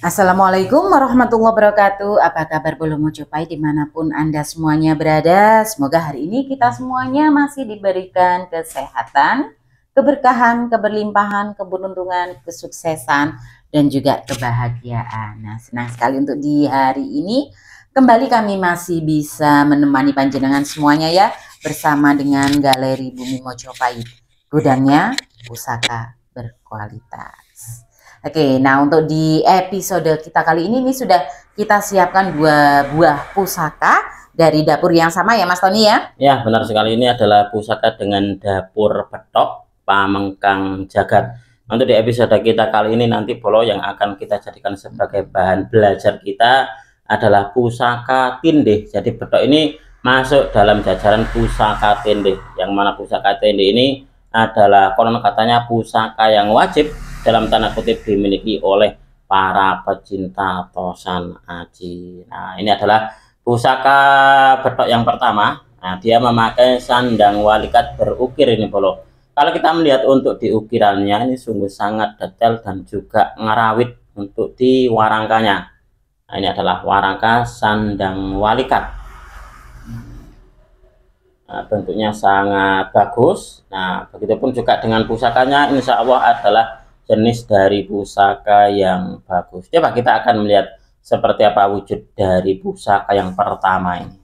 Assalamualaikum warahmatullahi wabarakatuh. Apa kabar Bolo Mojopahit dimanapun Anda semuanya berada? Semoga hari ini kita semuanya masih diberikan kesehatan, keberkahan, keberlimpahan, keberuntungan, kesuksesan, dan juga kebahagiaan. Nah, senang sekali untuk di hari ini kembali kami masih bisa menemani panjenengan semuanya ya, bersama dengan Galeri Bumi Mojopahit. Gudangnya pusaka berkualitas. Oke, nah untuk di episode kita kali ini sudah kita siapkan dua buah pusaka dari dapur yang sama ya Mas Tony ya? Ya, benar sekali. Ini adalah pusaka dengan dapur petok Pamengkang Jagat. Untuk di episode kita kali ini nanti Bolo yang akan kita jadikan sebagai bahan belajar kita adalah pusaka tindih. Jadi petok ini masuk dalam jajaran pusaka tindih. Yang mana pusaka tindih ini adalah konon katanya pusaka yang wajib dalam tanda kutip dimiliki oleh para pecinta tosan aji. Nah, ini adalah pusaka petok yang pertama. Nah, dia memakai sandang walikat berukir ini Bolo. Kalau kita melihat untuk di ukirannya ini sungguh sangat detail dan juga ngerawit untuk di warangkanya. Nah, ini adalah warangka sandang walikat. Nah, bentuknya sangat bagus. Nah, begitupun juga dengan pusakanya, insya Allah adalah jenis dari pusaka yang bagus. Coba kita akan melihat seperti apa wujud dari pusaka yang pertama ini.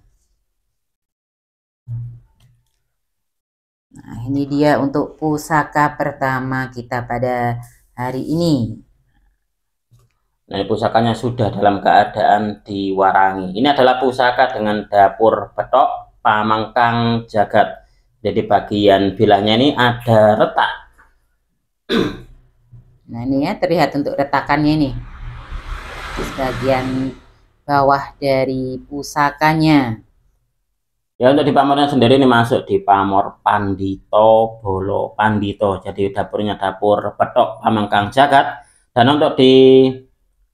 Nah, ini dia untuk pusaka pertama kita pada hari ini. Nah, pusakanya sudah dalam keadaan diwarangi. Ini adalah pusaka dengan dapur petok Pamengkang Jagat. Jadi bagian bilahnya ini ada retak. Nah, ini ya terlihat untuk retakannya ini di bagian bawah dari pusakanya. Ya, untuk di pamornya sendiri ini masuk di pamor Pandito Bolo Pandito. Jadi dapurnya dapur petok Pamengkang Jagat. Dan untuk di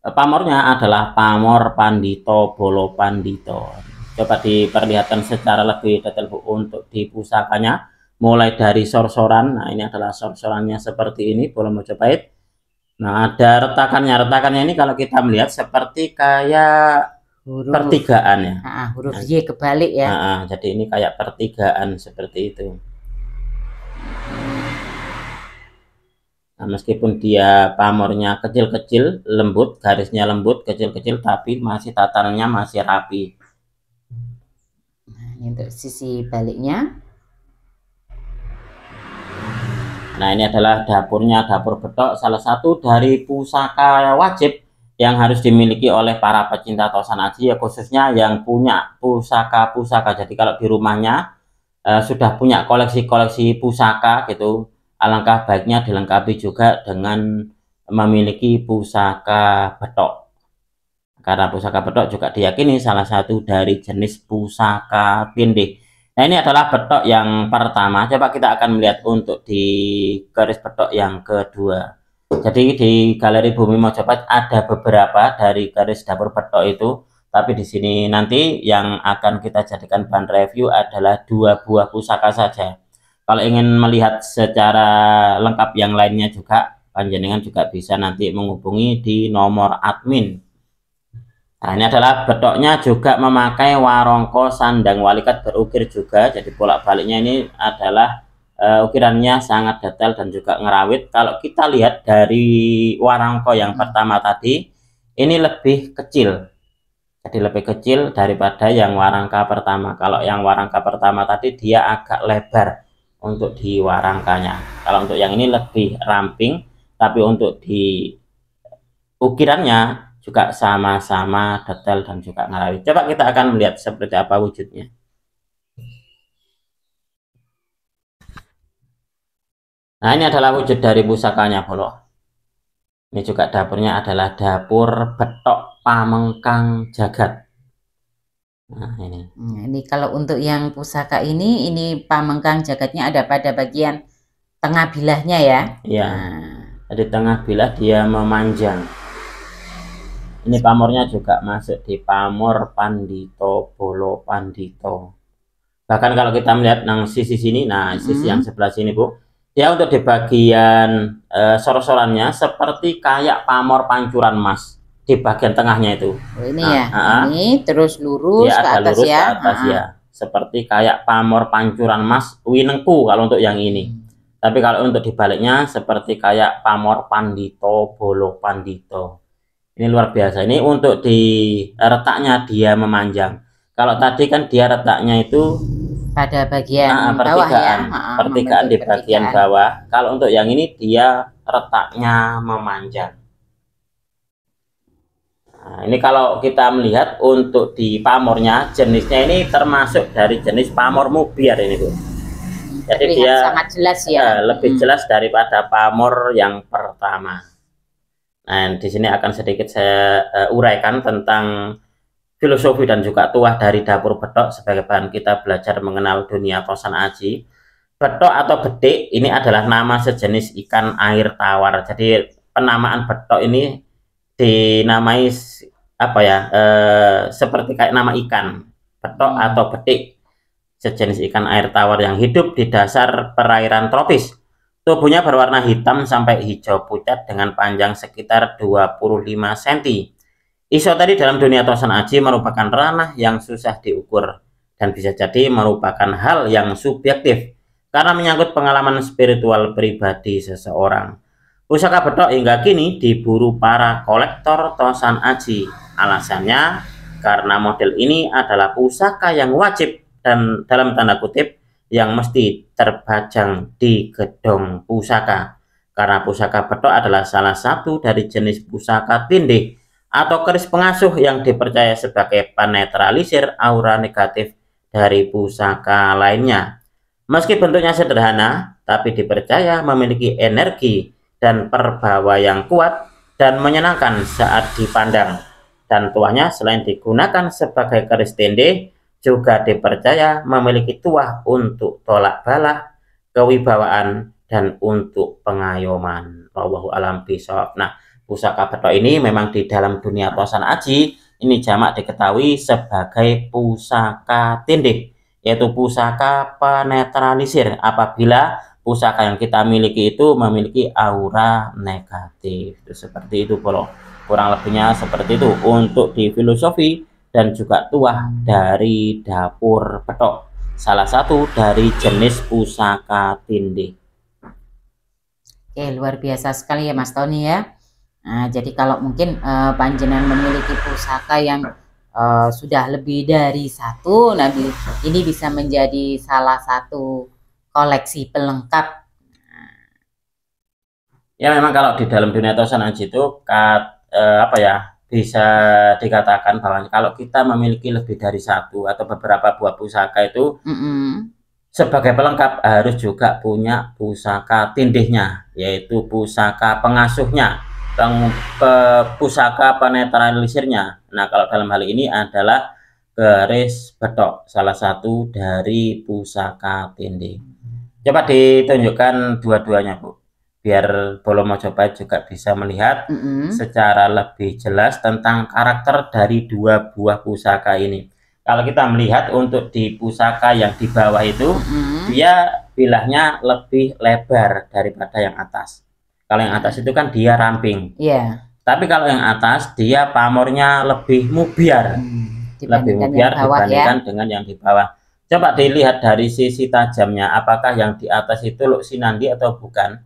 pamornya adalah pamor Pandito Bolo Pandito. Coba diperlihatkan secara lebih detail Bu untuk di pusakanya. Mulai dari sorsoran. Nah, ini adalah sorsorannya seperti ini Bolo Mojopahit. Nah, ada retakannya. Retakannya ini kalau kita melihat seperti kayak Huruf pertigaan ya. huruf Y kebalik ya. Jadi ini kayak pertigaan seperti itu. Nah, meskipun dia pamornya kecil-kecil, lembut, garisnya lembut, kecil-kecil, tapi masih tatanannya masih rapi. Nah, ini untuk sisi baliknya. Nah, ini adalah dapurnya, dapur petok, salah satu dari pusaka wajib yang harus dimiliki oleh para pecinta tosan aji, ya khususnya yang punya pusaka-pusaka. Jadi kalau di rumahnya sudah punya koleksi-koleksi pusaka gitu, alangkah baiknya dilengkapi juga dengan memiliki pusaka petok. Karena pusaka petok juga diyakini salah satu dari jenis pusaka tindih. Nah, ini adalah petok yang pertama. Coba kita akan melihat untuk di garis petok yang kedua. Jadi di Galeri Bumi Mojopahit ada beberapa dari garis dapur petok itu. Tapi di sini nanti yang akan kita jadikan bahan review adalah dua buah pusaka saja. Kalau ingin melihat secara lengkap yang lainnya juga, panjenengan juga bisa nanti menghubungi di nomor admin. Nah, ini adalah betoknya juga memakai warongko sandang walikat berukir juga. Jadi bolak-baliknya ini adalah ukirannya sangat detail dan juga ngerawit. Kalau kita lihat dari warongko yang pertama tadi, ini lebih kecil. Jadi lebih kecil daripada yang warangka pertama. Kalau yang warangka pertama tadi dia agak lebar untuk di warangkanya. Kalau untuk yang ini lebih ramping, tapi untuk di ukirannya juga sama-sama detail dan juga ngerawit. Coba kita akan melihat seperti apa wujudnya. Nah, ini adalah wujud dari pusakanya Bolo. Ini juga dapurnya adalah dapur petok Pamengkang Jagat. Nah, ini kalau untuk yang pusaka ini Pamengkang Jagatnya ada pada bagian tengah bilahnya ya. Iya. Nah, di tengah bilah dia memanjang. Ini pamornya juga masuk di pamor Pandito Bolo Pandito. Bahkan kalau kita melihat nang sisi sini, nah sisi yang sebelah sini Bu, dia untuk di bagian sor-sorannya seperti kayak pamor pancuran emas. di bagian tengahnya itu. Oh, ini ya, ini terus lurus ke atas lurus ya. Ke atas ya. Seperti kayak pamor pancuran Mas Winengku kalau untuk yang ini. Tapi kalau untuk dibaliknya seperti kayak pamor Pandito Bolo Pandito. Ini luar biasa. Ini untuk di retaknya dia memanjang. Kalau tadi kan dia retaknya itu pada bagian bawah ya, pertigaan di bagian bawah. Kalau untuk yang ini dia retaknya memanjang. Nah, ini kalau kita melihat untuk di pamornya, jenisnya ini termasuk dari jenis pamor mubiar ini Bu. Jadi dia sangat jelas ya, lebih jelas daripada pamor yang pertama. Nah, di sini akan sedikit saya uraikan tentang filosofi dan juga tuah dari dapur Betok sebagai bahan kita belajar mengenal dunia tosan aji. Betok atau bedik ini adalah nama sejenis ikan air tawar. Jadi penamaan betok ini dinamai apa ya, seperti kayak nama ikan, betok atau bedik, sejenis ikan air tawar yang hidup di dasar perairan tropis. Tubuhnya berwarna hitam sampai hijau pucat dengan panjang sekitar 25 cm. Isoteri dalam dunia tosan aji merupakan ranah yang susah diukur dan bisa jadi merupakan hal yang subjektif karena menyangkut pengalaman spiritual pribadi seseorang. Pusaka betok hingga kini diburu para kolektor tosan aji. Alasannya karena model ini adalah pusaka yang wajib dan dalam tanda kutip yang mesti terpajang di gedung pusaka. Karena pusaka betok adalah salah satu dari jenis pusaka tindih atau keris pengasuh yang dipercaya sebagai penetralisir aura negatif dari pusaka lainnya. Meski bentuknya sederhana, tapi dipercaya memiliki energi dan perbawa yang kuat dan menyenangkan saat dipandang. Dan tuahnya selain digunakan sebagai keris tindih, juga dipercaya memiliki tuah untuk tolak bala, kewibawaan, dan untuk pengayoman. Wallahu a'lam bishawab. Nah, pusaka betok ini memang di dalam dunia tosan aji ini jamak diketahui sebagai pusaka tindih, yaitu pusaka penetralisir apabila pusaka yang kita miliki itu memiliki aura negatif. Itu seperti itu Bolo. Kurang lebihnya seperti itu untuk di filosofi dan juga tuah dari dapur betok, salah satu dari jenis pusaka tindih. Oke, luar biasa sekali ya Mas Tony ya. Nah, jadi kalau mungkin panjenengan memiliki pusaka yang sudah lebih dari satu, nah ini bisa menjadi salah satu koleksi pelengkap. Ya memang kalau di dalam dunia tosan aji itu apa ya, bisa dikatakan bahwa kalau kita memiliki lebih dari satu atau beberapa buah pusaka itu sebagai pelengkap harus juga punya pusaka tindihnya, yaitu pusaka pengasuhnya, pusaka penetralisirnya. Nah kalau dalam hal ini adalah keris betok, salah satu dari pusaka tindih. Coba ditunjukkan dua-duanya Bu, biar Bolo Mojopahit juga bisa melihat secara lebih jelas tentang karakter dari dua buah pusaka ini. Kalau kita melihat untuk di pusaka yang di bawah itu, dia bilahnya lebih lebar daripada yang atas. Kalau yang atas itu kan dia ramping. Tapi kalau yang atas dia pamornya lebih mubiar, lebih mubiar dibandingkan dengan yang di bawah. Coba dilihat dari sisi tajamnya, apakah yang di atas itu Luk Sinandi atau bukan?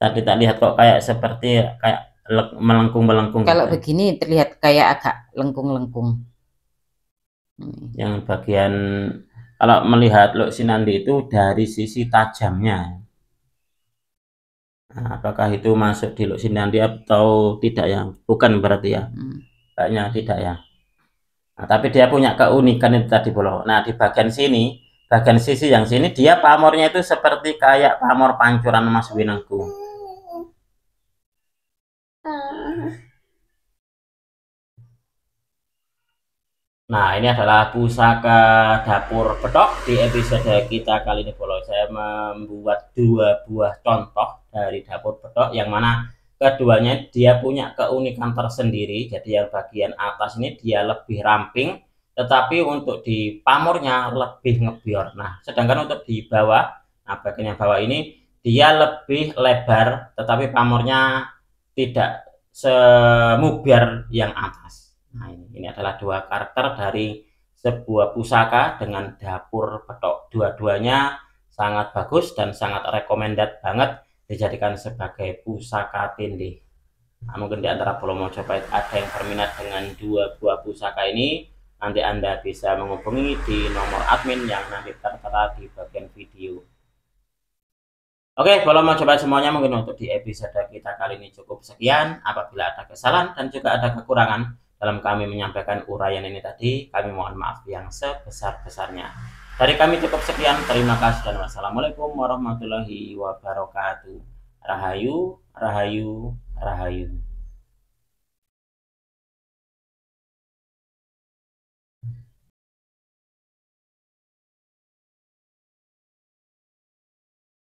Tadi tak lihat kok kayak seperti kayak melengkung-melengkung. Kalau gitu. Begini terlihat kayak agak lengkung-lengkung. Yang bagian kalau melihat Luk Sinandi itu dari sisi tajamnya. Nah, apakah itu masuk di Luk Sinandi atau tidak ya? Bukan berarti ya. Kayaknya tidak ya. Nah, tapi dia punya keunikan itu tadi Bolo. Nah, di bagian sini, bagian sisi yang sini dia pamornya itu seperti kayak pamor pancuran Mas Winengku. Nah, ini adalah pusaka dapur betok. Di episode kita kali ini Bolo, saya membuat dua buah contoh dari dapur betok yang mana keduanya dia punya keunikan tersendiri. Jadi yang bagian atas ini dia lebih ramping, tetapi untuk di pamornya lebih ngebior. Nah, sedangkan untuk di bawah, nah bagian yang bawah ini dia lebih lebar, tetapi pamornya tidak semubiar yang atas. Nah, ini adalah dua karakter dari sebuah pusaka dengan dapur petok. Dua-duanya sangat bagus dan sangat recommended banget dijadikan sebagai pusaka tindih. Nah, mungkin di antara Bolo Mojopahit ada yang berminat dengan dua buah pusaka ini, nanti Anda bisa menghubungi di nomor admin yang nanti tertera di bagian video. Oke, Bolo Mojopahit semuanya, mungkin untuk di episode kita kali ini cukup sekian. Apabila ada kesalahan dan juga ada kekurangan dalam kami menyampaikan uraian ini tadi, kami mohon maaf yang sebesar-besarnya. Dari kami cukup sekian, terima kasih dan wassalamualaikum warahmatullahi wabarakatuh. Rahayu, rahayu, rahayu.